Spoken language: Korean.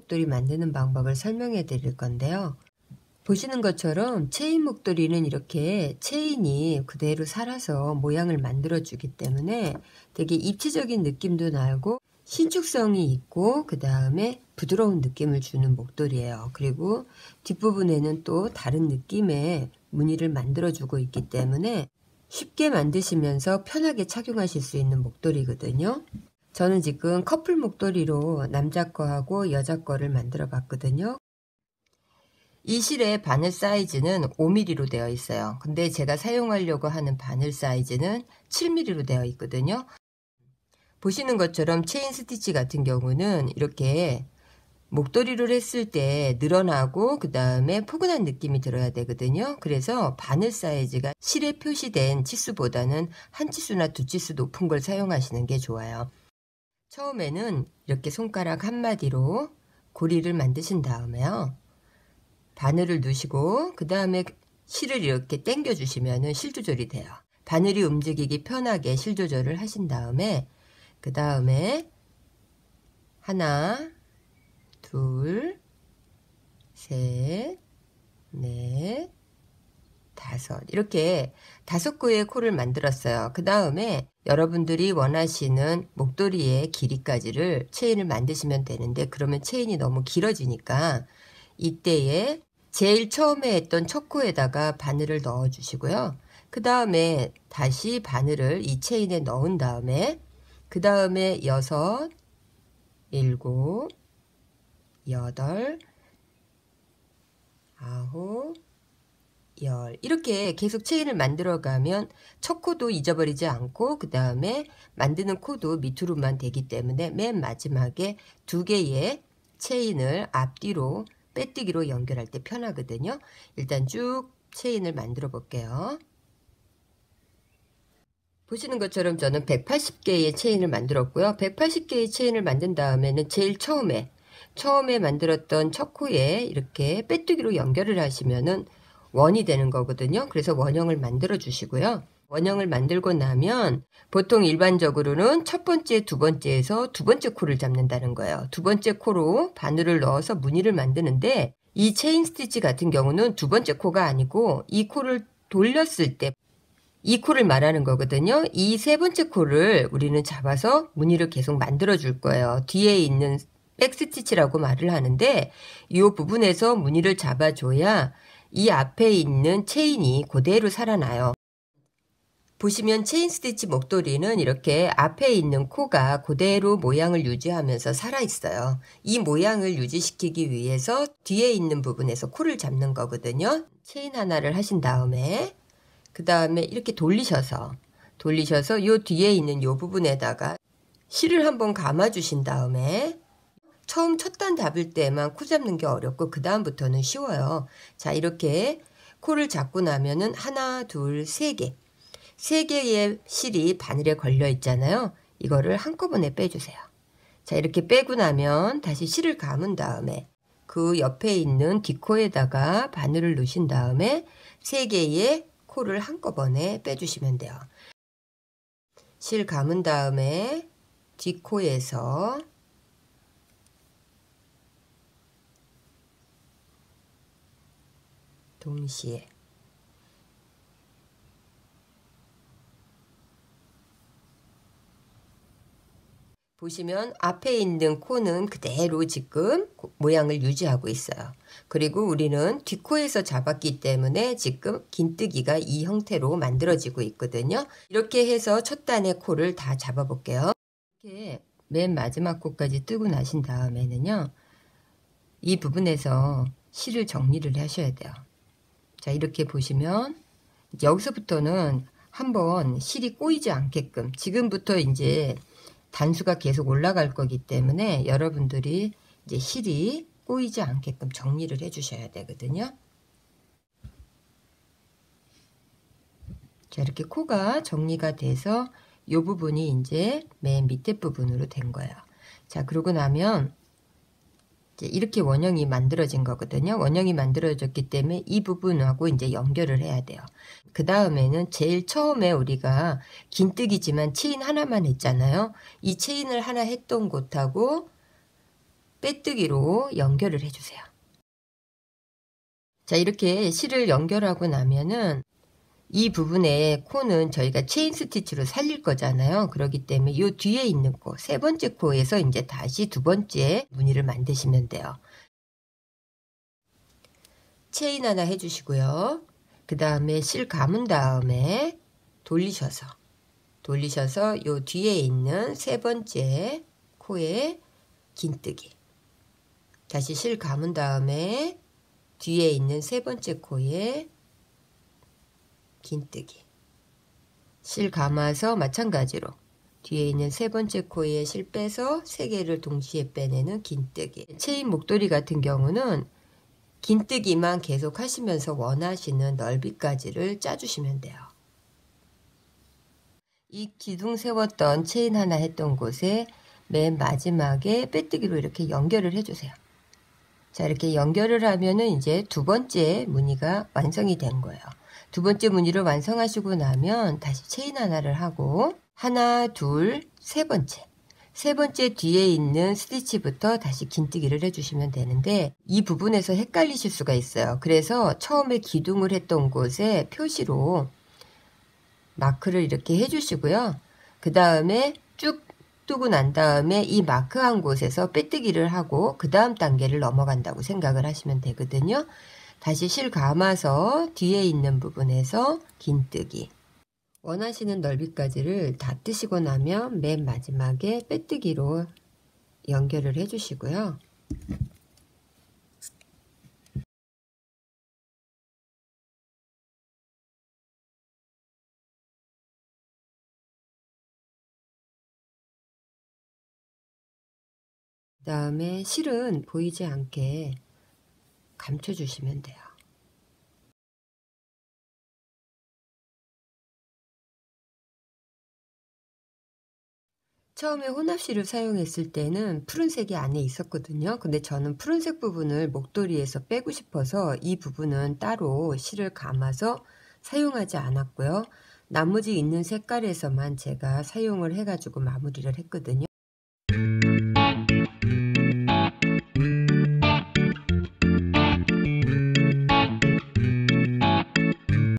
목도리 만드는 방법을 설명해 드릴 건데요. 보시는 것처럼 체인 목도리는 이렇게 체인이 그대로 살아서 모양을 만들어 주기 때문에 되게 입체적인 느낌도 나고 신축성이 있고 그 다음에 부드러운 느낌을 주는 목도리예요. 그리고 뒷부분에는 또 다른 느낌의 무늬를 만들어 주고 있기 때문에 쉽게 만드시면서 편하게 착용하실 수 있는 목도리거든요. 저는 지금 커플 목도리로 남자 거하고 여자 거를 만들어 봤거든요. 이 실의 바늘 사이즈는 5mm로 되어 있어요. 근데 제가 사용하려고 하는 바늘 사이즈는 7mm로 되어 있거든요. 보시는 것처럼 체인 스티치 같은 경우는 이렇게 목도리를 했을 때 늘어나고 그 다음에 포근한 느낌이 들어야 되거든요. 그래서 바늘 사이즈가 실에 표시된 치수보다는 한 치수나 두 치수 높은 걸 사용하시는 게 좋아요. 처음에는 이렇게 손가락 한마디로 고리를 만드신 다음에요. 바늘을 넣으시고 그 다음에 실을 이렇게 당겨 주시면 실 조절이 돼요. 바늘이 움직이기 편하게 실 조절을 하신 다음에 그 다음에 하나, 둘, 셋, 넷, 다섯 이렇게 5개의 코를 만들었어요. 그 다음에 여러분들이 원하시는 목도리의 길이까지를 체인을 만드시면 되는데 그러면 체인이 너무 길어지니까 이때에 제일 처음에 했던 첫 코에다가 바늘을 넣어 주시고요. 그 다음에 다시 바늘을 이 체인에 넣은 다음에 그 다음에 6, 7, 8, 9, 10 이렇게 계속 체인을 만들어 가면 첫 코도 잊어버리지 않고 그 다음에 만드는 코도 밑으로만 되기 때문에 맨 마지막에 2개의 체인을 앞뒤로 빼뜨기로 연결할 때 편하거든요. 일단 쭉 체인을 만들어 볼게요. 보시는 것처럼 저는 180개의 체인을 만들었고요. 180개의 체인을 만든 다음에는 제일 처음에 만들었던 첫 코에 이렇게 빼뜨기로 연결을 하시면은 원이 되는 거거든요. 그래서 원형을 만들어 주시고요. 원형을 만들고 나면 보통 일반적으로는 첫 번째, 두 번째에서 두 번째 코를 잡는다는 거예요. 두 번째 코로 바늘을 넣어서 무늬를 만드는데 이 체인 스티치 같은 경우는 두 번째 코가 아니고 이 코를 돌렸을 때 이 코를 말하는 거거든요. 이 세 번째 코를 우리는 잡아서 무늬를 계속 만들어 줄 거예요. 뒤에 있는 백스티치라고 말을 하는데 이 부분에서 무늬를 잡아줘야 이 앞에 있는 체인이 그대로 살아나요. 보시면 체인 스티치 목도리는 이렇게 앞에 있는 코가 그대로 모양을 유지하면서 살아있어요. 이 모양을 유지시키기 위해서 뒤에 있는 부분에서 코를 잡는 거거든요. 체인 하나를 하신 다음에 그 다음에 이렇게 돌리셔서 요 뒤에 있는 요 부분에다가 실을 한번 감아 주신 다음에 처음 첫 단 잡을 때만 코 잡는 게 어렵고 그 다음부터는 쉬워요. 자, 이렇게 코를 잡고 나면은 하나, 둘, 세 개의 실이 바늘에 걸려 있잖아요. 이거를 한꺼번에 빼주세요. 자, 이렇게 빼고 나면 다시 실을 감은 다음에 그 옆에 있는 뒷코에다가 바늘을 넣으신 다음에 3개의 코를 한꺼번에 빼주시면 돼요. 실 감은 다음에 뒷코에서 동시에 보시면 앞에 있는 코는 그대로 지금 모양을 유지하고 있어요. 그리고 우리는 뒷코에서 잡았기 때문에 지금 긴뜨기가 이 형태로 만들어지고 있거든요. 이렇게 해서 첫 단의 코를 다 잡아 볼게요. 이렇게 맨 마지막 코까지 뜨고 나신 다음에는요. 이 부분에서 실을 정리를 하셔야 돼요. 자, 이렇게 보시면 여기서부터는 한번 실이 꼬이지 않게끔 지금부터 이제 단수가 계속 올라갈 거기 때문에 여러분들이 이제 실이 꼬이지 않게끔 정리를 해 주셔야 되거든요. 자, 이렇게 코가 정리가 돼서 이 부분이 이제 맨 밑에 부분으로 된 거예요. 자, 그러고 나면 이제 이렇게 원형이 만들어진 거거든요. 원형이 만들어졌기 때문에 이 부분하고 이제 연결을 해야 돼요. 그 다음에는 제일 처음에 우리가 긴뜨기지만 체인 하나만 했잖아요. 이 체인을 하나 했던 곳하고 빼뜨기로 연결을 해주세요. 자, 이렇게 실을 연결하고 나면은 이 부분에 코는 저희가 체인 스티치로 살릴 거잖아요. 그렇기 때문에 이 뒤에 있는 코, 세 번째 코에서 이제 다시 두 번째 무늬를 만드시면 돼요. 체인 하나 해주시고요. 그 다음에 실 감은 다음에 돌리셔서 요 뒤에 있는 세 번째 코에 긴뜨기, 다시 실 감은 다음에 뒤에 있는 세 번째 코에 긴뜨기, 실 감아서 마찬가지로 뒤에 있는 세 번째 코에 실 빼서 세 개를 동시에 빼내는 긴뜨기. 체인 목도리 같은 경우는 긴뜨기만 계속 하시면서 원하시는 넓이까지를 짜주시면 돼요. 이 기둥 세웠던 체인 하나 했던 곳에 맨 마지막에 빼뜨기로 이렇게 연결을 해주세요. 자, 이렇게 연결을 하면은 이제 두 번째 무늬가 완성이 된 거예요. 두 번째 무늬를 완성하시고 나면 다시 체인 하나를 하고 하나, 둘, 세 번째 뒤에 있는 스티치부터 다시 긴뜨기를 해주시면 되는데 이 부분에서 헷갈리실 수가 있어요. 그래서 처음에 기둥을 했던 곳에 표시로 마크를 이렇게 해주시고요. 그 다음에 쭉 뜨고 난 다음에 이 마크한 곳에서 빼뜨기를 하고 그 다음 단계를 넘어간다고 생각을 하시면 되거든요. 다시 실 감아서 뒤에 있는 부분에서 긴뜨기, 원하시는 넓이까지를 다 뜨시고 나면 맨 마지막에 빼뜨기로 연결을 해주시고요. 그 다음에 실은 보이지 않게 감춰주시면 돼요. 처음에 혼합실을 사용했을 때는 푸른색이 안에 있었거든요. 근데 저는 푸른색 부분을 목도리에서 빼고 싶어서 이 부분은 따로 실을 감아서 사용하지 않았고요. 나머지 있는 색깔에서만 제가 사용을 해가지고 마무리를 했거든요.